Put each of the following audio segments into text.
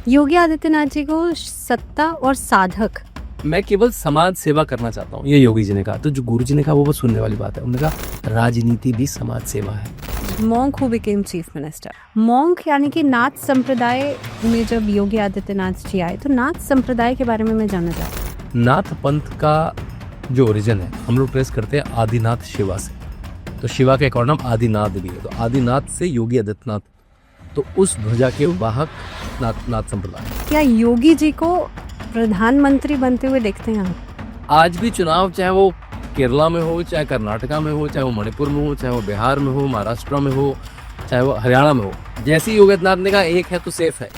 योगी आदित्यनाथ जी को सत्ता और साधक, मैं केवल समाज सेवा करना चाहता हूँ, ये योगी जी ने कहा। तो जो गुरु जी ने कहा वो बस सुनने वाली बात है। उन्होंने कहा राजनीति भी समाज सेवा है। Monk who became chief minister. Monk यानी कि नाथ संप्रदाय में जब योगी आदित्यनाथ जी आए तो नाथ संप्रदाय के बारे में मैं जानना चाहती हूँ। नाथ पंथ का जो ओरिजिन है हम लोग ट्रेस करते हैं आदिनाथ शिवा से। तो शिवा का एक और नाम आदिनाथ भी है। तो आदिनाथ से योगी आदित्यनाथ, तो उस ध्वजा के वाहक नाथ संप्रदाय। क्या योगी जी को प्रधानमंत्री बनते हुए देखते हैं आप? आज भी चुनाव, चाहे वो केरला में हो, चाहे कर्नाटका में हो, चाहे वो मणिपुर में हो, चाहे वो बिहार में हो, महाराष्ट्र में हो, चाहे वो हरियाणा में हो, जैसे ही योगी आदित्यनाथ ने कहा एक है तो सेफ है।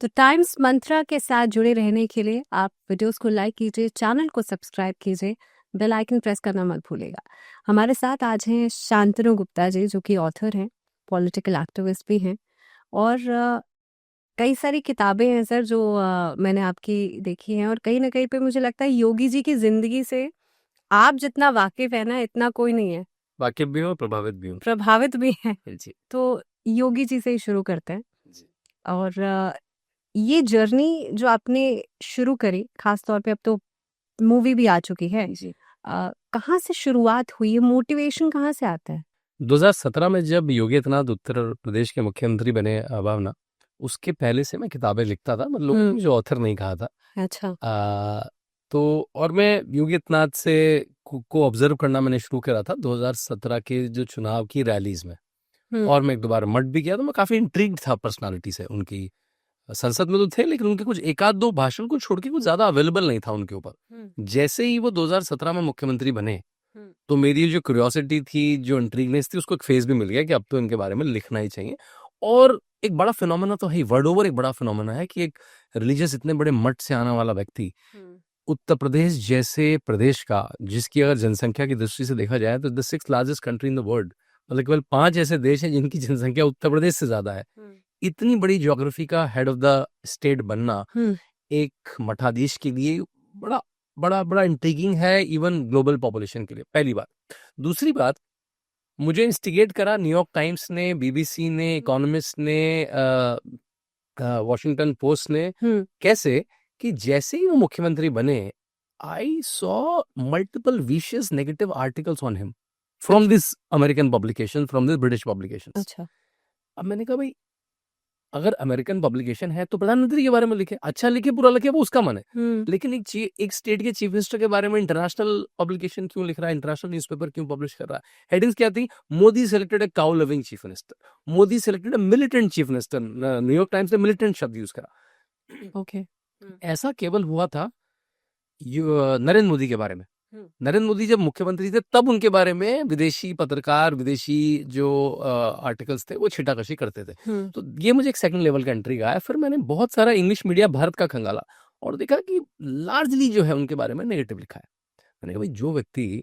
तो टाइम्स मंत्रा के साथ जुड़े रहने के लिए आप वीडियोस को लाइक कीजिए, चैनल को सब्सक्राइब कीजिए, बेल आइकन प्रेस करना मत भूलिएगा। हमारे साथ आज हैं शांतनु गुप्ता जी, जो कि ऑथर हैं, पॉलिटिकल एक्टिविस्ट भी हैं, और कई सारी किताबें हैं सर जो मैंने आपकी देखी हैं, और कहीं ना कहीं पे मुझे लगता है योगी जी की जिंदगी से आप जितना वाकिफ है ना, इतना कोई नहीं है। वाकिफ भी हूँ, प्रभावित भी हूँ। प्रभावित भी है। जी तो योगी जी से ही शुरू करते हैं। जी। और ये जर्नी जो आपने शुरू करी, खास तौर पे अब तो मूवी भी आ चुकी है जी। कहाँ से शुरुआत हुई, मोटिवेशन कहाँ से आता है? 2017 में जब योगी आदित्यनाथ उत्तर प्रदेश के मुख्यमंत्री बने, भावना, उसके पहले से मैं किताबें लिखता था, मतलब मुझे ऑथर नहीं कहा था। अच्छा। तो और मैं योगी आदित्यनाथ से को ऑब्जर्व करना मैंने शुरू करा था 2017 के जो चुनाव की रैलीज में। और मैं एक दो बार मठ भी गया, तो मैं काफी इंट्रिग्ड था पर्सनालिटी से। उनकी संसद में तो थे, लेकिन उनके कुछ एक आध दो भाषण को छोड़ के कुछ ज्यादा अवेलेबल नहीं था उनके ऊपर। जैसे ही वो 2017 में मुख्यमंत्री बने, तो मेरी जो क्यूरियोसिटी थी, जो इंट्रीगनेस थी, उसको एक फेज भी मिल गया कि अब तो इनके बारे में लिखना ही चाहिए। और एक बड़ा फिनोमेना तो है, वर्ल्ड ओवर एक बड़ा फिनोमेना है कि एक रिलीजियस इतने बड़े मठ से आने वाला व्यक्ति उत्तर प्रदेश जैसे प्रदेश का, जिसकी अगर जनसंख्या की दृष्टि से देखा जाए तो the 6th largest country in the world, मतलब केवल 5 ऐसे देश हैं जिनकी जनसंख्या उत्तर प्रदेश से ज्यादा है। इतनी बड़ी ज्योग्राफी का हेड ऑफ द स्टेट बनना एक मठाधीश के लिए बड़ा बड़ा बड़ा इंट्रीगिंग है, इवन ग्लोबल पॉपुलेशन के लिए। पहली बात। दूसरी बात, मुझे इंस्टिगेट करा न्यूयॉर्क टाइम्स ने, बीबीसी ने, इकोनॉमिस्ट ने, वॉशिंगटन पोस्ट ने। कैसे कि जैसे ही वो मुख्यमंत्री बने, I saw multiple vicious negative articles on him from this American publication, from this British publication. अच्छा। अब मैंने कहा भाई, अगर अमेरिकन पब्लिकेशन है तो प्रधानमंत्री के बारे में लिखे, अच्छा लिखे बुरा लिखे वो उसका मन है। लेकिन एक स्टेट के चीफ मिनिस्टर के बारे में इंटरनेशनल पब्लिकेशन क्यों लिख रहा है, इंटरनेशनल न्यूज़पेपर क्यों पब्लिश कर रहा है? हेडिंग्स क्या थी? Modi selected a cow loving chief minister, Modi selected a militant chief minister. New York times ने मिलिटेंट शब्द यूज करा। ओके। ऐसा केवल हुआ था नरेंद्र मोदी के बारे में। नरेंद्र मोदी जब मुख्यमंत्री थे तब उनके बारे में विदेशी पत्रकार, विदेशी जो आर्टिकल्स थे वो छिटाकशी करते थे। तो ये मुझे एक सेकंड लेवल का इंट्रिग आया। फिर मैंने बहुत सारा इंग्लिश मीडिया भारत का खंगाला और देखा कि लार्जली जो है उनके बारे में नेगेटिव लिखा है। मैंने कहा भाई, जो व्यक्ति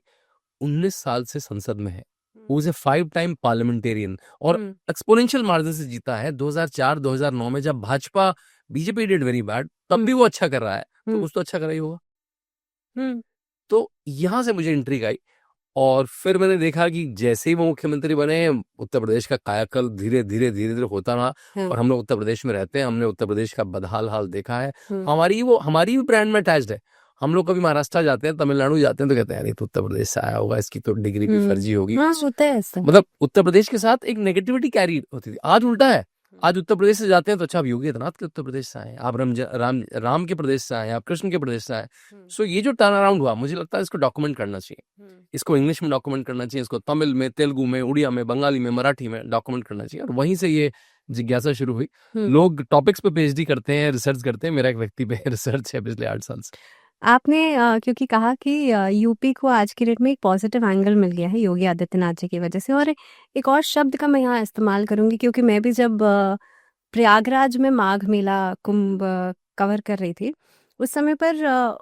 19 साल से संसद में है, वो इज ए 5 टाइम पार्लियामेंटेरियन और एक्सपोनेंशियल मार्जिन से जीता है। 2004-2009 में जब Bhajpa BJP did very bad, तब भी वो अच्छा कर रहा है, तो कुछ तो अच्छा कर ही होगा। तो यहां से मुझे इंट्रिग आई और फिर मैंने देखा कि जैसे ही वो मुख्यमंत्री बने, उत्तर प्रदेश का कायाकल्प धीरे धीरे धीरे धीरे होता रहा। और हम लोग उत्तर प्रदेश में रहते हैं, हमने उत्तर प्रदेश का बदहाल हाल देखा है। हमारी भी ब्रांड में अटैच्ड है। हम लोग कभी महाराष्ट्र जाते हैं, तमिलनाडु जाते हैं, तो कहते हैं यार ये तो उत्तर प्रदेश से आया होगा, इसकी तो डिग्री भी फर्जी होगी। होता है ऐसा। मतलब उत्तर प्रदेश के साथ एक नेगेटिविटी कैरी होती थी। आज उल्टा है। आज उत्तर प्रदेश से जाते हैं तो अच्छा, आप योगी आदित्यनाथ के उत्तर प्रदेश से आए, आप राम के प्रदेश से आए, आप कृष्ण के प्रदेश से आए। सो ये जो टर्न अराउंड हुआ, मुझे लगता है इसको डॉक्यूमेंट करना चाहिए। इसको इंग्लिश में डॉक्यूमेंट करना चाहिए, इसको तमिल में, तेलुगु में, उड़िया में, बंगाली में, मराठी में डॉक्यूमेंट करना चाहिए। और वहीं से ये जिज्ञासा शुरू हुई। लोग टॉपिक्स पे पीएचडी करते हैं, रिसर्च करते हैं, मेरा एक व्यक्ति पे रिसर्च है पिछले 8 साल से। आपने क्योंकि कहा कि यूपी को आज की डेट में एक पॉजिटिव एंगल मिल गया है योगी आदित्यनाथ जी की वजह से, और एक और शब्द का मैं यहाँ इस्तेमाल करूंगी क्योंकि मैं भी जब प्रयागराज में माघ मेला कुंभ कवर कर रही थी, उस समय पर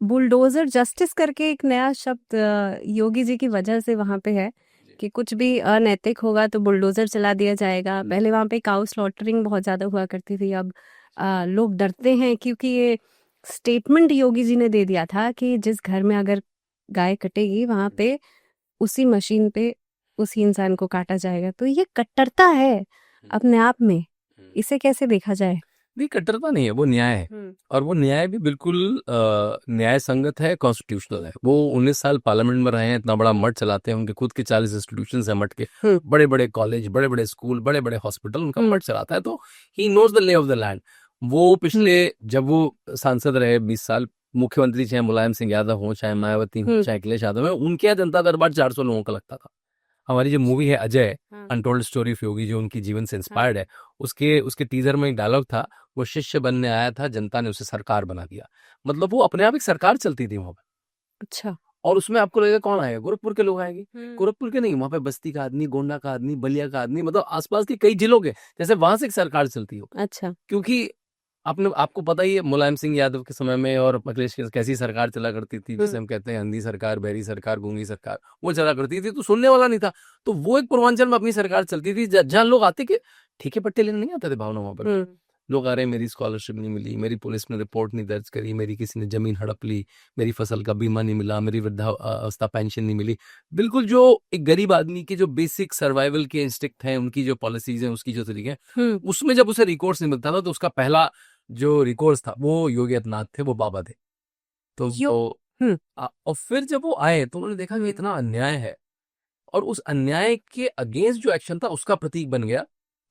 बुलडोजर जस्टिस करके एक नया शब्द योगी जी की वजह से वहाँ पे है कि कुछ भी अनैतिक होगा तो बुलडोजर चला दिया जाएगा। पहले वहाँ पे काउ स्लॉटरिंग बहुत ज़्यादा हुआ करती थी, अब लोग डरते हैं क्योंकि ये स्टेटमेंट योगी जी ने दे दिया था कि जिस घर में अगर गाय कटेगी वहाँ पे उसी मशीन पे उसी इंसान को काटा जाएगा। तो ये कट्टरता है अपने आप में, इसे कैसे देखा जाए? नहीं, कट्टरता नहीं है, वो न्याय है। और वो न्याय भी बिल्कुल न्याय संगत है, कॉन्स्टिट्यूशनल है। वो 19 साल पार्लियामेंट में रहे हैं, इतना बड़ा मठ चलाते हैं, उनके खुद के 40 इंस्टीट्यूशन है मठ के, बड़े बड़े कॉलेज, बड़े बड़े स्कूल, बड़े बड़े हॉस्पिटल, उनका मठ चलाता है। तो he knows the lay of the land. वो पिछले, जब वो सांसद रहे 20 साल, मुख्यमंत्री चाहे मुलायम सिंह यादव हो, चाहे मायावती हो, चाहे अखिलेश यादव हो, उनके यहाँ जनता दरबार 400 लोगों का लगता था। हमारी जो मूवी है अजय, अनटोल्ड स्टोरी ऑफ योगी, जो उनकी जीवन से इंस्पायर्ड है, उसके टीजर में एक डायलॉग था, वो शिष्य बनने आया था, जनता ने उसे सरकार बना दिया। मतलब वो अपने आप एक सरकार चलती थी वहां पर। अच्छा। और उसमें आपको लगेगा कौन आएगा? गोरखपुर के लोग आएंगे। गोरखपुर के नहीं, वहां पे बस्ती का आदमी, गोंडा का आदमी, बलिया का आदमी, मतलब आसपास के कई जिलों के, जैसे वहां से एक सरकार चलती हो। अच्छा। क्योंकि आपको पता ही है मुलायम सिंह यादव के समय में और अखिलेश की कैसी सरकार चला करती थी, जिसे हम कहते हैं अंधी सरकार, बहरी सरकार, गूंगी सरकार, वो चला करती थी, तो सुनने वाला नहीं था। तो वो एक पूर्वांचल में अपनी सरकार चलती थी, जहां लोग आते कि ठीके पट्टे लेने नहीं आते थे भावना वहां पर। लोग आ रहे, मेरी स्कॉलरशिप नहीं मिली, मेरी पुलिस ने रिपोर्ट नहीं दर्ज करी, मेरी किसी ने जमीन हड़प ली, मेरी फसल का बीमा नहीं मिला, मेरी वृद्धावस्था पेंशन नहीं मिली। बिल्कुल जो एक गरीब आदमी के जो बेसिक सर्वाइवल के इंस्टिंक्ट हैं, उनकी जो पॉलिसीज हैं, उसकी जो तरीके हैं, उसमें जब उसे रिकॉर्ड्स नहीं मिलता था, तो उसका पहला जो रिकॉर्ड्स था वो योगी आदित्यनाथ थे, वो बाबा थे। तो और फिर जब वो आए तो उन्होंने देखा कि इतना अन्याय है, और उस अन्याय के अगेंस्ट जो एक्शन था उसका प्रतीक बन गया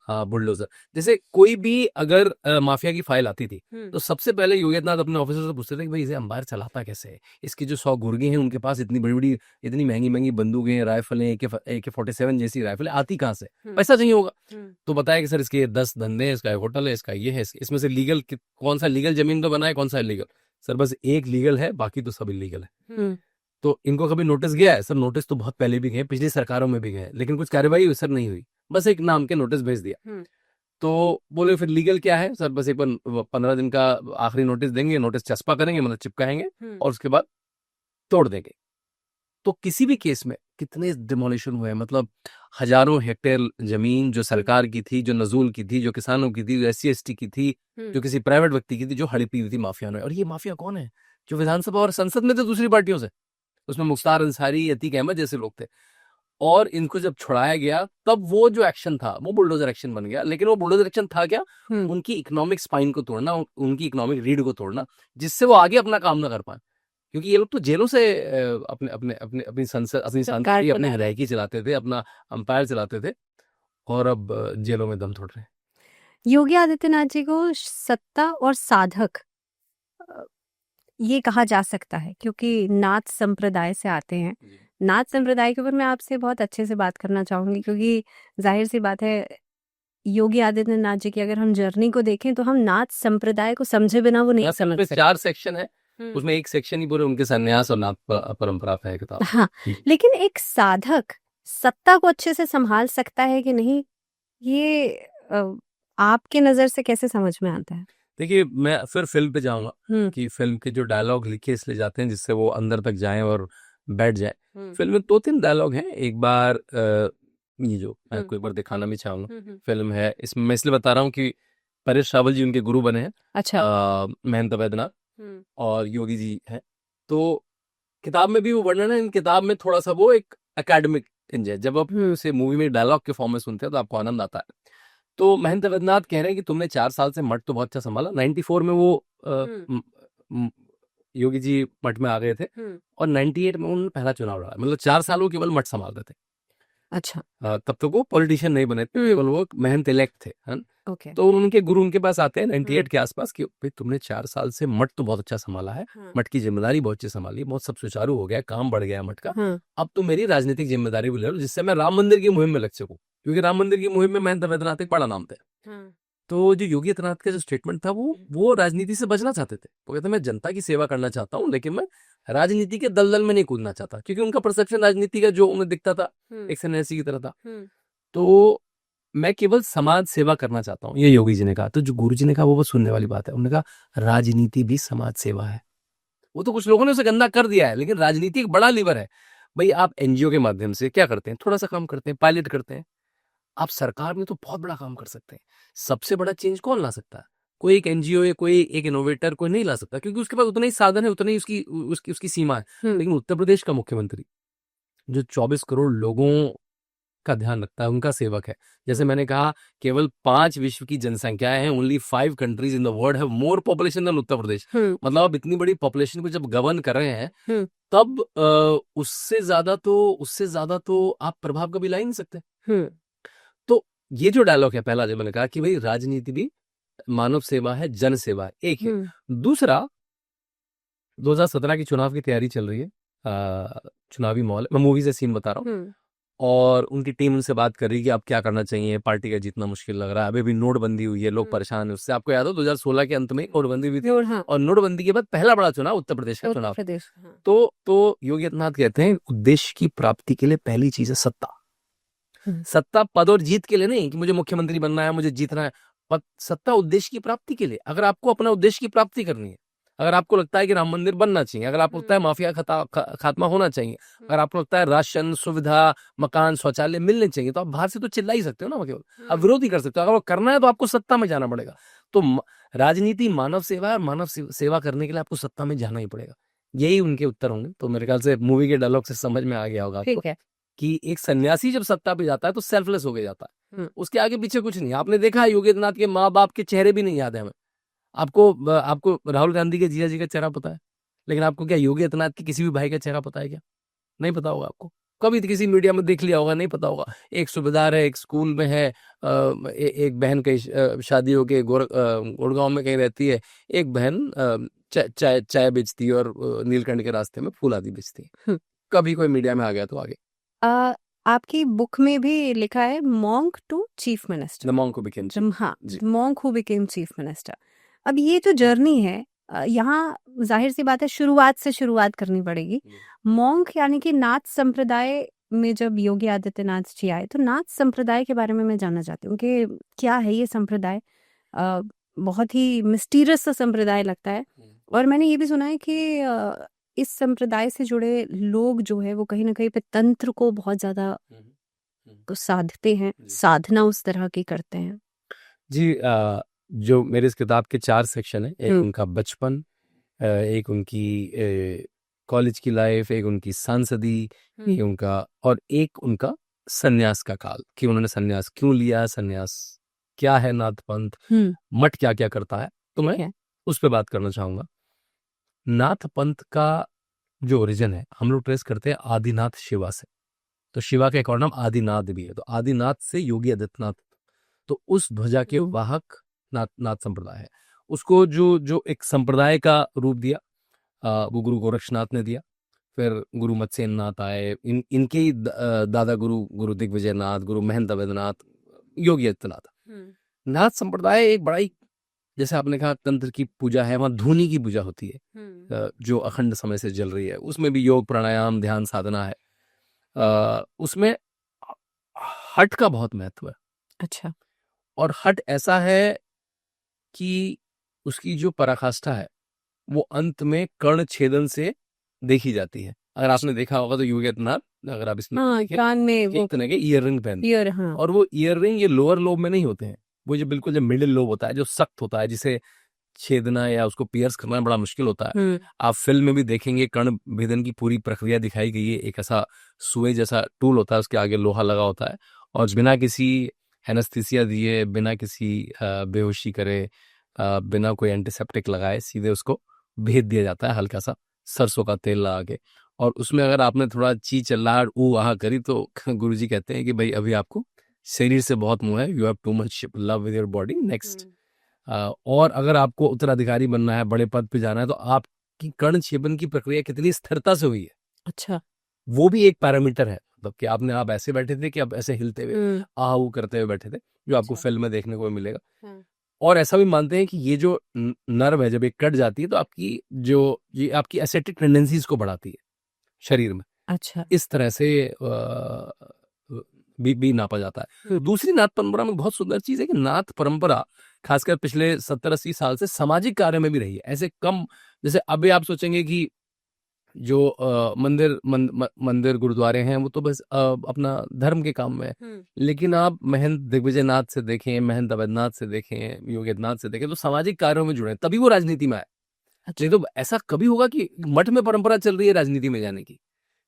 बुलडोजर। जैसे कोई भी अगर माफिया की फाइल आती थी, तो सबसे पहले योगी आदित्यनाथ अपने ऑफिसर से पूछते थे कि भाई इसे अंबार चलाता कैसे है, इसकी जो 100 गुर्गे हैं, उनके पास इतनी बड़ी बड़ी, इतनी महंगी महंगी बंदूकें, राइफलें, AK-47 जैसी राइफलें आती कहाँ से, पैसा चाहिए होगा। तो बताया कि सर इसके 10 धंधे, इसका होटल है, इसका ये है, इसमें से लीगल कौन सा लीगल जमीन तो बना है, कौन सा इलीगल? सर बस एक लीगल है, बाकी तो सब इलीगल है। तो इनको कभी नोटिस गया है? सर नोटिस तो बहुत पहले भी गए, पिछली सरकारों में भी गए, लेकिन कुछ कार्रवाई सर नहीं हुई, बस एक नाम के नोटिस भेज दिया। तो बोले फिर लीगल क्या है? सर बस एक बार 15 दिन का आखिरी नोटिस देंगे, नोटिस चस्पा करेंगे, मतलब चिपकाएंगे, और उसके बाद तोड़ देंगे। तो किसी भी केस में कितने डिमोलिशन हुए, मतलब हजारों हेक्टेयर जमीन जो सरकार की थी, जो नजूल की थी, जो किसानों की थी, जो SC/ST की थी, जो किसी प्राइवेट व्यक्ति की थी, जो हड़पी हुई थी माफिया ने। और ये माफिया कौन है? जो विधानसभा और संसद में थे दूसरी पार्टियों से, उसमें मुख्तार अंसारी, अतीक अहमद जैसे लोग थे। और इनको जब छुड़ाया गया, तब वो जो एक्शन था वो बुलडोजर एक्शन बन गया। लेकिन वो बुलडोजर एक्शन था क्या? उनकी इकोनॉमिक स्पाइन को तोड़ना, उनकी इकोनॉमिक रीढ़ को तोड़ना, जिससे वो आगे अपना काम ना कर पाए। क्योंकि ये लोग तो जेलों से अपने अपने अपने अपनी संसद, अपनी शांति, अपने हरैकी चलाते थे, अपना अंपायर चलाते थे, और अब जेलों में दम तोड़ रहे हैं। योगी आदित्यनाथ जी को सत्ता और साधक ये कहा जा सकता है, क्योंकि नाथ संप्रदाय से आते हैं। नाथ संप्रदाय के ऊपर मैं आपसे बहुत अच्छे से बात करना चाहूंगी, क्योंकि जाहिर सी बात है, योगी आदित्यनाथ जी की अगर हम जर्नी को देखें तो हम नाथ संप्रदाय को समझे बिना वो नहीं समझ सकते। 4 सेक्शन है, उसमें एक सेक्शन ही पूरे उनके सन्यास और नाथ परंपरा पे है किताब। हाँ, लेकिन एक साधक सत्ता को अच्छे से संभाल सकता है कि नहीं, ये आपके नजर से कैसे समझ में आता है? देखिए, मैं फिर फिल्म पे जाऊंगा कि फिल्म के जो डायलॉग लिखे इसलिए जाते हैं जिससे वो अंदर तक जाएं और बैठ जाए। फिल्म में 2-3 डायलॉग हैं। एक बार ये जो मैं आपको एक बार दिखाना भी चाहूंगा, फिल्म है, इसमें मैं इसलिए बता रहा हूँ कि परेश रावल जी उनके गुरु बने हैं। अच्छा। महंत वैद्यनाथ और योगी जी हैं। तो किताब में भी वो वर्णन है, इन किताब में थोड़ा सा वो एक एकेडमिक इंज है। जब आप उसे मूवी में डायलॉग के फॉर्म में सुनते हैं तो आपको आनंद आता है। तो महंत वैद्यनाथ कह रहे हैं कि तुमने 4 साल से मठ तो बहुत अच्छा संभाला। 94 में वो योगी जी मठ में आ गए थे, और 98 में उन्होंने पहला चुनाव लड़ा। मतलब 4 साल वो केवल मठ संभाल रहे थे। अच्छा। तब तक वो पॉलिटिशियन नहीं बने थे, केवल वो महंत इलेक्ट थे, है ना। ओके। तो उनके गुरु उनके पास आते हैं 98 के आसपास कि भाई तुमने 4 साल से मठ तो बहुत अच्छा संभाला है, मठ की जिम्मेदारी बहुत अच्छी संभाली, बहुत सब सुचारू हो गया, काम बढ़ गया मठ का, अब तुम मेरी राजनीतिक जिम्मेदारी भी ले लो, जिससे मैं राम मंदिर की मुहिम में लग सकूं। क्योंकि राम मंदिर की मुहिम में महंत वैद्यनाथ एक बड़ा नाम थे। तो जो योगी आदित्यनाथ का जो स्टेटमेंट था, वो राजनीति से बचना चाहते थे। वो कहते मैं जनता की सेवा करना चाहता हूँ, लेकिन मैं राजनीति के दलदल में नहीं कूदना चाहता, क्योंकि उनका परसेप्शन राजनीति का जो उन्हें दिखता था एक सन्यासी की तरह था। तो मैं केवल समाज सेवा करना चाहता हूँ, ये योगी जी ने कहा। तो जो गुरु जी ने कहा वो सुनने वाली बात है। उन्होंने कहा राजनीति भी समाज सेवा है। वो तो कुछ लोगों ने उसे गंदा कर दिया है, लेकिन राजनीति एक बड़ा लीवर है। भाई आप NGO के माध्यम से क्या करते हैं? थोड़ा सा काम करते हैं, पायलट करते हैं। आप सरकार में तो बहुत बड़ा काम कर सकते हैं। सबसे बड़ा चेंज कौन ला सकता है? कोई एक NGO या कोई एक इनोवेटर कोई नहीं ला सकता, क्योंकि उसके पास उतना ही साधन है, उतनी ही उसकी सीमा है। लेकिन उत्तर प्रदेश का मुख्यमंत्री जो 24 करोड़ लोगों का ध्यान रखता है, उनका सेवक है। जैसे मैंने कहा, केवल 5 विश्व की जनसंख्याएं हैं, only 5 countries in the world have more population than Uttar Pradesh. मतलब आप इतनी बड़ी पॉपुलेशन को जब गवर्न कर रहे हैं, तब उससे ज्यादा तो आप प्रभाव कभी ला ही नहीं सकते। तो ये जो डायलॉग है पहला, जो मैंने कहा कि भाई राजनीति भी मानव सेवा है, जन सेवा है, एक है। दूसरा, 2017 की चुनाव की तैयारी चल रही है, चुनावी माहौल, मैं मूवी से सीन बता रहा हूँ, और उनकी टीम उनसे बात कर रही है कि अब क्या करना चाहिए, पार्टी का जीतना मुश्किल लग रहा है, अभी भी नोटबंदी हुई है, लोग परेशान है उससे। आपको याद हो 2016 के अंत में नोटबंदी हुई थी, और नोटबंदी के बाद पहला बड़ा चुनाव उत्तर प्रदेश का चुनाव। तो योगी आदित्यनाथ कहते हैं उद्देश्य की प्राप्ति के लिए पहली चीज है सत्ता। सत्ता पद और जीत के लिए नहीं कि मुझे मुख्यमंत्री बनना है, मुझे जीतना है। सत्ता उद्देश्य की प्राप्ति के लिए। अगर आपको अपना उद्देश्य की प्राप्ति करनी है, अगर आपको लगता है कि राम मंदिर बनना चाहिए, अगर आपको लगता है माफिया खात्मा होना चाहिए, अगर आपको लगता है राशन, सुविधा, मकान, शौचालय मिलने चाहिए, तो आप बाहर से तो चिल्ला ही सकते हो ना, केवल आप विरोध ही कर सकते हो। अगर वो करना है तो आपको सत्ता में जाना पड़ेगा। तो राजनीति मानव सेवा है, मानव सेवा करने के लिए आपको सत्ता में जाना ही पड़ेगा। यही उनके उत्तर होंगे। तो मेरे ख्याल से मूवी के डायलॉग से समझ में आ गया होगा आपको कि एक सन्यासी जब सत्ता पे जाता है तो सेल्फलेस हो गया जाता है, उसके आगे पीछे कुछ नहीं। आपने देखा है योगी आदित्यनाथ के माँ बाप के चेहरे भी नहीं याद है हमें। आपको राहुल गांधी के जीजा जी का चेहरा पता है, लेकिन आपको क्या योगी आदित्यनाथ के किसी भी भाई का चेहरा पता है क्या? नहीं पता होगा आपको। कभी किसी मीडिया में देख लिया होगा, नहीं पता होगा। एक सूबेदार है, एक स्कूल में है, एक बहन कहीं शादी होके गुड़गांव में कहीं रहती है, एक बहन चाय बेचती है और नीलकंठ के रास्ते में फूल आदि बेचती है। कभी कोई मीडिया में आ गया तो आगे। आपकी बुक में भी लिखा है monk to chief minister, the monk who became chief. हाँ, monk who became chief minister. अब ये जो जर्नी है, यहाँ जाहिर सी बात है शुरुआत से शुरुआत करनी पड़ेगी। मॉन्क यानी कि नाथ संप्रदाय में जब योगी आदित्यनाथ जी आए, तो नाथ संप्रदाय के बारे में मैं जानना चाहती हूँ कि क्या है ये संप्रदाय। बहुत ही मिस्टीरियस सा संप्रदाय लगता है, और मैंने ये भी सुना है कि इस संप्रदाय से जुड़े लोग जो है वो कहीं ना कहीं पे तंत्र को बहुत ज्यादा साधते हैं, साधना उस तरह की करते हैं। जी, जो मेरे इस किताब के 4 सेक्शन है, एक उनका बचपन, एक उनकी कॉलेज की लाइफ, एक उनकी सांसदी, एक उनका, और एक उनका सन्यास का काल, कि उन्होंने सन्यास क्यों लिया, सन्यास क्या है, नाथ पंथ, मठ क्या क्या करता है। तो मैं उस पर बात करना चाहूंगा। नाथ पंथ का जो ओरिजिन है, हम लोग ट्रेस करते हैं आदिनाथ शिवा से। तो शिवा का एक और नाम आदिनाथ भी है, तो आदिनाथ से योगी आदित्यनाथ, तो उस ध्वजा के वाहक नाथ संप्रदाय है। उसको जो एक संप्रदाय का रूप दिया वो गुरु गोरक्षनाथ ने दिया। फिर गुरु मत्स्येन नाथ आए, इनके ही दादा गुरु दिग्विजय नाथ, गुरु महंत अवैधनाथ, योगी आदित्यनाथ। नाथ संप्रदाय एक बड़ा ही, जैसे आपने कहा तंत्र की पूजा है, वहां धूनी की पूजा होती है जो अखंड समय से चल रही है। उसमें भी योग, प्राणायाम, ध्यान, साधना है। उसमें हठ का बहुत महत्व है। अच्छा। और हठ ऐसा है कि उसकी जो पराकाष्ठा है वो अंत में कर्ण छेदन से देखी जाती है। अगर आपने देखा होगा तो योगी आदित्यनाथ, अगर आप इसमें कान में वो तरह के ईयर रिंग पहनते हैं, और वो ईयर रिंग ये लोअर लोब में नहीं होते हैं, वो जो बिल्कुल जो मिडिल लोब होता है, जो सख्त होता है, जिसे छेदना या उसको पियर्स करना बड़ा मुश्किल होता है। आप फिल्म में भी देखेंगे कर्ण भेदन की पूरी प्रक्रिया दिखाई गई है। एक ऐसा सुए जैसा टूल होता है, उसके आगे लोहा लगा होता है, और बिना किसी एनेस्थीसिया दिए, बिना किसी बेहोशी करे, बिना कोई एंटीसेप्टिक लगाए, सीधे उसको भेद दिया जाता है, हल्का सा सरसों का तेल लगा के। और उसमें अगर आपने थोड़ा ची चिल्लाहट आहा करी तो गुरुजी कहते हैं कि भाई अभी आपको शरीर से बहुत मोह है, you have too much love with your body, next. और अगर आपको उत्तराधिकारी बनना है, बड़े पद पे जाना है, तो आपकी कर्ण छेदन की प्रक्रिया कितनी स्थिरता से हुई है। अच्छा। वो भी एक पैरामीटर है, मतलब कि आप ऐसे बैठे थे कि आप ऐसे हिलते हुए आहू करते हुए बैठे थे, जो आपको फिल्म में देखने को मिलेगा। और ऐसा भी मानते हैं कि ये जो नर्व है, जब ये कट जाती है तो ये आपकी एसेटिक टेंडेंसीज को बढ़ाती है शरीर में। अच्छा। इस तरह से भी नापा जाता है। दूसरी नाथ परंपरा में बहुत सुंदर चीज है कि नाथ परंपरा खासकर पिछले 70-80 साल से सामाजिक कार्य में भी रही है। ऐसे कम, जैसे अभी आप सोचेंगे कि जो मंदिर गुरुद्वारे हैं वो तो बस अपना धर्म के काम में है, लेकिन आप महंत दिग्विजय नाथ से देखें, महंत अवैधनाथ से देखें, योगी आदित्यनाथ से देखें, तो सामाजिक कार्यों में जुड़े, तभी वो राजनीति में आए। नहीं तो ऐसा कभी होगा कि मठ में परंपरा चल रही है राजनीति में जाने की?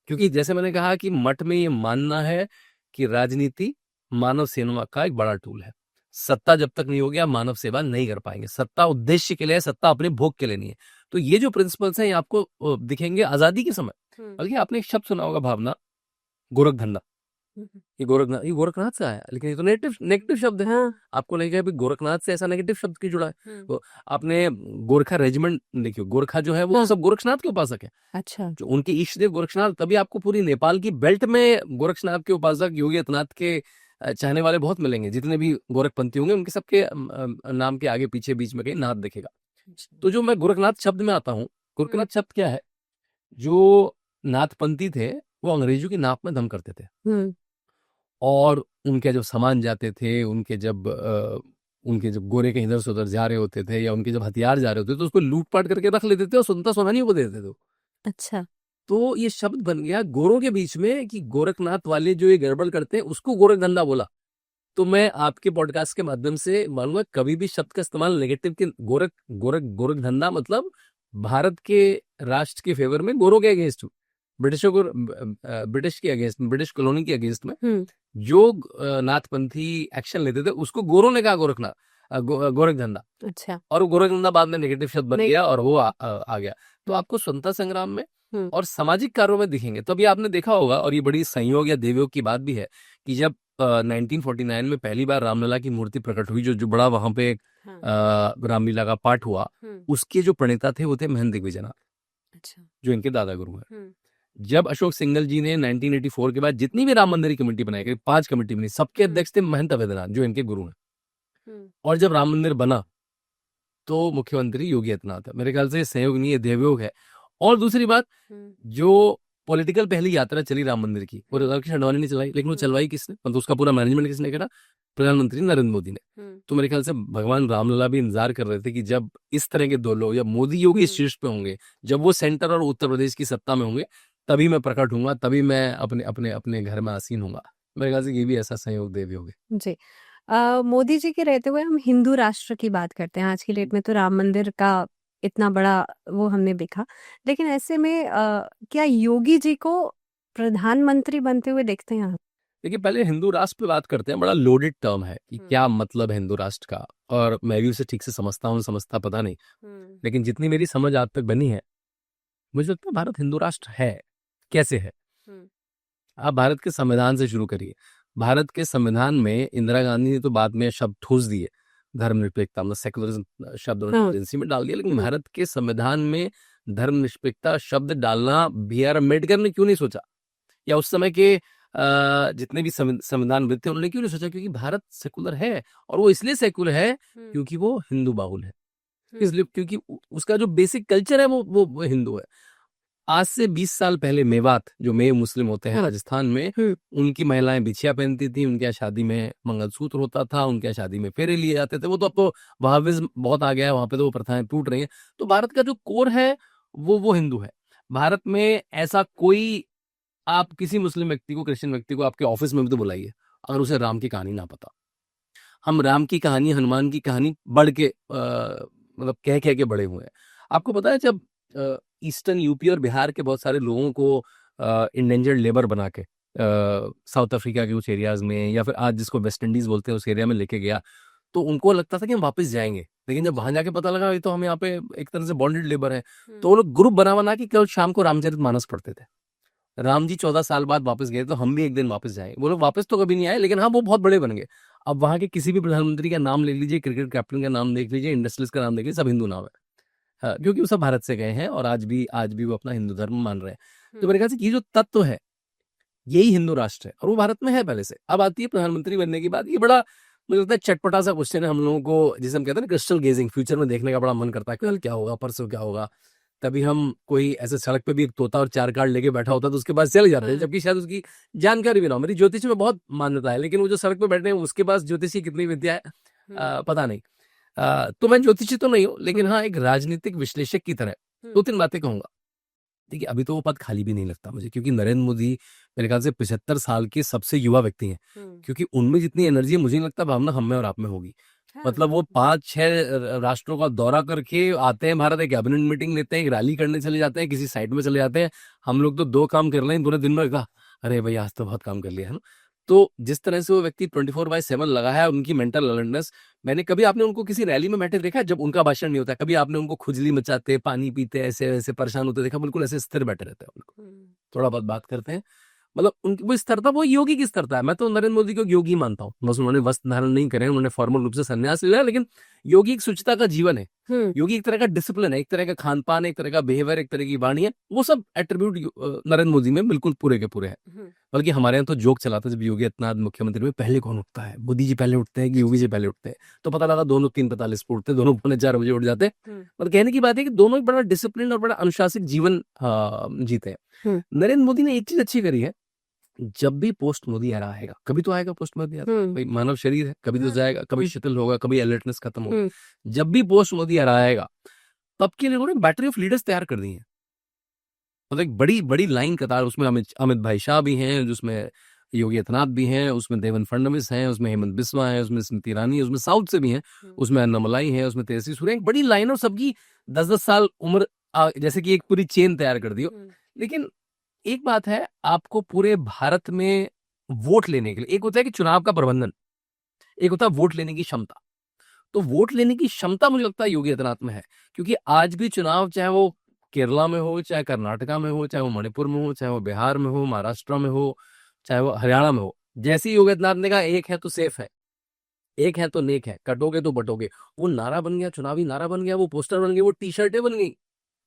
क्योंकि जैसे मैंने कहा कि मठ में ये मानना है कि राजनीति मानव सेवा का एक बड़ा टूल है। सत्ता जब तक नहीं होगी आप मानव सेवा नहीं कर पाएंगे। सत्ता उद्देश्य के लिए है, सत्ता अपने भोग के लिए नहीं है। तो ये जो प्रिंसिपल्स हैं ये आपको दिखेंगे आजादी के समय। बल्कि आपने एक शब्द सुना होगा भावना, गोरख धंधा। ये गोरखनाथ से आया, लेकिन ये तो नेगेटिव शब्द है। हाँ। आपको लगेगा भाई गोरखनाथ से ऐसा नेगेटिव शब्द क्यों जुड़ा है? तो आपने गोरखा रेजिमेंट देखियो, गोरखा जो है वो सब गोरखनाथ के उपासक है। अच्छा। जो उनके इष्ट देव गोरखनाथ, तभी आपको पूरी नेपाल की बेल्ट में गोरखनाथ के उपासक, योगी आदित्यनाथ के चाहने वाले बहुत मिलेंगे। जितने भी गोरखपंथी होंगे उनके सबके नाम के आगे पीछे बीच में कहीं नाथ दिखेगा। तो जो मैं गोरखनाथ शब्द में आता हूँ, गोरखनाथ शब्द क्या है? जो नाथपंथी थे वो अंग्रेजों की नाप में दम करते थे, और उनके जब सामान जाते थे, उनके जब गोरे कहीं इधर से उधर जा रहे होते थे, या उनके जब हथियार जा रहे होते थे, तो उसको लूटपाट करके रख लेते थे और सुनता सोना वो देते थे। अच्छा। तो ये शब्द बन गया गोरों के बीच में कि गोरखनाथ वाले जो ये गड़बड़ करते हैं उसको गोरख धंधा बोला। तो मैं आपके पॉडकास्ट के माध्यम से मानूंगा, कभी भी शब्द का इस्तेमाल नेगेटिव के गोरख धंधा मतलब भारत के राष्ट्र के फेवर में, गोरों के अगेंस्ट, ब्रिटिशों को ब्रिटिश के अगेंस्ट, ब्रिटिश कॉलोनी के अगेंस्ट में जो नाथपंथी एक्शन लेते थे उसको गोरों ने कहा गोरख धंधा। अच्छा। और गोरख धंधा बाद में नेगेटिव शब्द बन गया और वो आ गया। तो आपको स्वतंत्रता संग्राम में और सामाजिक कार्यों में दिखेंगे। तो अभी आपने देखा होगा, और ये बड़ी संयोग या देवयोग की बात भी है, कि जब 1949 में पहली बार रामलला की मूर्ति प्रकट हुई, जो बड़ा वहां पे रामलीला का पाठ हुआ, उसके जो प्रणेता थे वो थे महंत दिग्विजयनाथ। अच्छा। जो इनके दादा गुरु हैं। जब अशोक सिंघल जी ने 1984 के बाद जितनी भी राम मंदिर की कमेटी बनाई, करीब 5 कमेटी बनी, सबके अध्यक्ष थे महंत अवैधनाथ, जो इनके गुरु हैं। और जब राम मंदिर बना तो मुख्यमंत्री योगी आदित्यनाथ है। मेरे ख्याल से संयोग नहीं है, देवयोग है। और दूसरी बात, जो पॉलिटिकल पहली यात्रा चली राम मंदिर की, वो राधाकृष्ण अडवाणी ने चलाई, लेकिन वो चलवाई किसने, मतलब उसका पूरा मैनेजमेंट किसने करा? प्रधानमंत्री नरेंद्र मोदी ने। तो मेरे ख्याल से भगवान रामलला भी इंतजार कर रहे थे कि जब इस तरह के दो लोग, जब मोदी योगी शीर्ष पे होंगे, जब वो सेंटर और उत्तर प्रदेश की सत्ता में होंगे, तभी मैं प्रकट होऊंगा, तभी मैं अपने अपने अपने घर में आसीन होऊंगा। मेरे ख्याल से ये भी ऐसा संयोग देवयोग है। जी। मोदी जी के रहते हुए हम हिंदू राष्ट्र की बात करते हैं। आज की डेट में तो राम मंदिर का इतना बड़ा वो हमने देखा, लेकिन ऐसे में क्या योगी जी को प्रधानमंत्री बनते हुए देखते हैं आप? देखिए, पहले हिंदू राष्ट्र पे बात करते हैं। बड़ा लोडेड टर्म है कि क्या मतलब है हिंदू राष्ट्र का, और मैं भी उसे ठीक से समझता पता नहीं, लेकिन जितनी मेरी समझ आज तक बनी है, मुझे लगता है भारत हिंदू राष्ट्र है। कैसे है? आप भारत के संविधान से शुरू करिए। भारत के संविधान में इंदिरा गांधी ने तो बाद में शब्द ठोस दिए, धर्मनिरपेक्षता, मतलब सेकुलरिज्म शब्द एजेंसी में डाल दिया, लेकिन भारत के संविधान में धर्मनिरपेक्षता शब्द डालना बी आर अम्बेडकर ने क्यों नहीं सोचा, या उस समय के जितने भी संविधानविद थे उन्होंने क्यों नहीं सोचा? क्योंकि भारत सेकुलर है, और वो इसलिए सेकुलर है क्योंकि वो हिंदू बाहुल है। इसलिए क्योंकि उसका जो बेसिक कल्चर है वो हिंदू है। आज से 20 साल पहले मेवात, जो मेव मुस्लिम होते हैं राजस्थान में, उनकी महिलाएं बिछिया पहनती थी, उनके यहाँ शादी में मंगलसूत्र होता था, उनके यहाँ शादी में फेरे लिए जाते थे। वो तो अब तो वहाविज्म बहुत आ गया है, वहां पे तो वो प्रथाएं टूट रही हैं। तो भारत का जो कोर है वो हिंदू है। भारत में ऐसा कोई, आप किसी मुस्लिम व्यक्ति को, क्रिश्चियन व्यक्ति को आपके ऑफिस में भी तो बुलाइए, अगर उसे राम की कहानी ना पता। हम राम की कहानी, हनुमान की कहानी बढ़ के मतलब कह के बड़े हुए हैं। आपको पता है, जब ईस्टर्न यूपी और बिहार के बहुत सारे लोगों को इंडेंजर्ड लेबर बना के साउथ अफ्रीका के कुछ एरियाज में, या फिर आज जिसको वेस्ट इंडीज बोलते हैं उस एरिया में लेके गया, तो उनको लगता था कि हम वापस जाएंगे, लेकिन जब वहां जाके पता लगा ये तो हम यहाँ पे एक तरह से बॉन्डेड लेबर है, तो वो लोग ग्रुप बना के कल शाम को रामचरितमानस पढ़ते थे। राम जी 14 साल बाद वापस गए, तो हम भी एक दिन वापस जाएंगे। वो लोग वापस तो कभी नहीं आए, लेकिन हाँ वो बहुत बड़े बन गए। अब वहां के किसी भी प्रधानमंत्री का नाम ले लीजिए, क्रिकेट कैप्टन का नाम देख लीजिए, इंडस्ट्रियलिस्ट का नाम देख लीजिए, सब हिंदू नाम है। हाँ, क्योंकि वो सब भारत से गए हैं और आज भी वो अपना हिंदू धर्म मान रहे हैं। तो मेरे ख्याल से ये जो तत्व है, यही हिंदू राष्ट्र है, और वो भारत में है पहले से। अब आती है प्रधानमंत्री बनने की बात। ये बड़ा मुझे लगता है चटपटा सा क्वेश्चन है हम लोगों को, जिसे हम कहते हैं ना क्रिस्टल गेजिंग, फ्यूचर में देखने का बड़ा मन करता है, कल क्या होगा, परसों क्या होगा। तभी हम कोई ऐसे सड़क पे भी एक तोता और 4 कार्ड लेके बैठा होता है तो उसके पास चले जाते हैं, जबकि शायद उसकी जानकारी भी ना हो। मेरी ज्योतिष में बहुत मान्यता है, लेकिन वो जो सड़क पे बैठे हैं उसके पास ज्योतिषी कितनी विद्या है पता नहीं। तो मैं ज्योतिषी तो नहीं हूँ, लेकिन हाँ एक राजनीतिक विश्लेषक की तरह 2-3 बातें कहूंगा। देखिए, अभी तो वो पद खाली भी नहीं लगता मुझे, क्योंकि नरेंद्र मोदी मेरे ख्याल से 75 साल के सबसे युवा व्यक्ति हैं, क्योंकि उनमें जितनी एनर्जी है मुझे नहीं लगता भावना हम में और आप में होगी। मतलब वो 5-6 राष्ट्रों का दौरा करके आते हैं भारत, एक कैबिनेट मीटिंग लेते हैं, एक रैली करने चले जाते हैं, किसी साइड में चले जाते हैं। हम लोग तो 2 काम कर रहे हैं पूरे दिन में, कहा अरे भाई आज तो बहुत काम कर लिया है ना। तो जिस तरह से वो व्यक्ति 24/7 लगा है, उनकी मेंटल अलर्टनेस, मैंने कभी आपने उनको किसी रैली में बैठे देखा है जब उनका भाषण नहीं होता है? कभी आपने उनको खुजली मचाते, पानी पीते, ऐसे-वैसे परेशान होते देखा? बिल्कुल ऐसे स्थिर बैठे रहते हैं उनको। थोड़ा बहुत बात करते हैं। मतलब उनकी वो स्थिरता, वो योगी की स्थिरता है। मैं तो नरेंद्र मोदी को योगी मानता हूँ। बस उन्होंने वस्त्र धारण नहीं करे, उन्होंने फॉर्मल रूप से संन्यास लिया, लेकिन योगी एक शुचिता का जीवन है। योगी एक तरह का डिसिप्लिन है, एक तरह का खान-पान है, एक तरह का बिहेवियर, एक तरह की वाणी है। वो सब एट्रिब्यूट नरेंद्र मोदी में बिल्कुल पूरे के पूरे हैं। बल्कि हमारे यहाँ तो जोक चला था जब योगी आदित्यनाथ मुख्यमंत्री में, पहले कौन उठता है? मोदी जी पहले उठते हैं कि योगी जी पहले उठते हैं? तो पता लगा दोनों 3:45 पे उठते हैं, दोनों पौने 4 बजे उठ जाते हैं। और कहने की बात है कि दोनों एक बड़ा डिसिप्लिन और बड़ा अनुशासित जीवन जीते हैं। नरेंद्र मोदी ने एक चीज अच्छी करी है, जब भी पोस्ट मोदी एरा आएगा, कभी तो आएगा पोस्ट मोदी एरा, भाई मानव शरीर है, कभी तो जाएगा, कभी शिथिल होगा, कभी अलर्टनेस खत्म होगा। जब भी पोस्ट मोदी एरा आएगा, तब के लिए उन्होंने बैटरी ऑफ लीडर्स तैयार कर दी है। मतलब एक बड़ी बड़ी लाइन कतार, उसमें अमित भाई शाह भी हैं, जिसमें योगी आदित्यनाथ भी हैं, उसमें देवेंद्र फडणवीस हैं, उसमें हेमंत बिस्वा है, उसमें स्मृति ईरानी है, उसमें साउथ से भी हैं, उसमें अन्नामलाई है, उसमें तेजस्वी सूर्य, एक बड़ी लाइन और सबकी 10-10 साल उम्र, जैसे कि एक पूरी चेन तैयार कर दी हो। लेकिन एक बात है, आपको पूरे भारत में वोट लेने के लिए, एक होता है कि चुनाव का प्रबंधन, एक होता है वोट लेने की क्षमता। तो वोट लेने की क्षमता मुझे लगता है योगी आदित्यनाथ में है, क्योंकि आज भी चुनाव, चाहे वो केरला में हो, चाहे कर्नाटका में हो, चाहे वो मणिपुर में हो, चाहे वो बिहार में हो, महाराष्ट्र में हो, चाहे वो हरियाणा में हो, जैसे ही योगी आदित्यनाथ ने कहा एक है तो सेफ है, एक है तो नेक है, कटोगे तो बटोगे, वो नारा बन गया, चुनावी नारा बन गया, वो पोस्टर बन गए, वो टी शर्टें बन गई,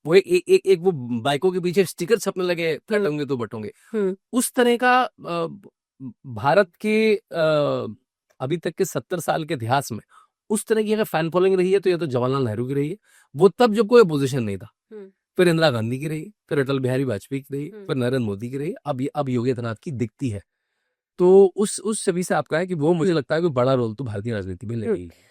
वो एक वो बाइकों के पीछे स्टिकर छपने लगे, कटोगे तो बटोगे। उस तरह का भारत के अभी तक के 70 साल के इतिहास में उस तरह की अगर फैन फॉलोइंग रही है तो ये तो जवाहरलाल नेहरू की रही है, वो तब जब कोई अपोजिशन नहीं था। फिर इंदिरा गांधी की रही, फिर अटल बिहारी वाजपेयी की रही, फिर नरेंद्र मोदी की रही, अब योगी आदित्यनाथ की दिखती है। तो उस छवि से आपका है कि वो मुझे लगता है कि बड़ा रोल तो भारतीय राजनीति में ले रही है।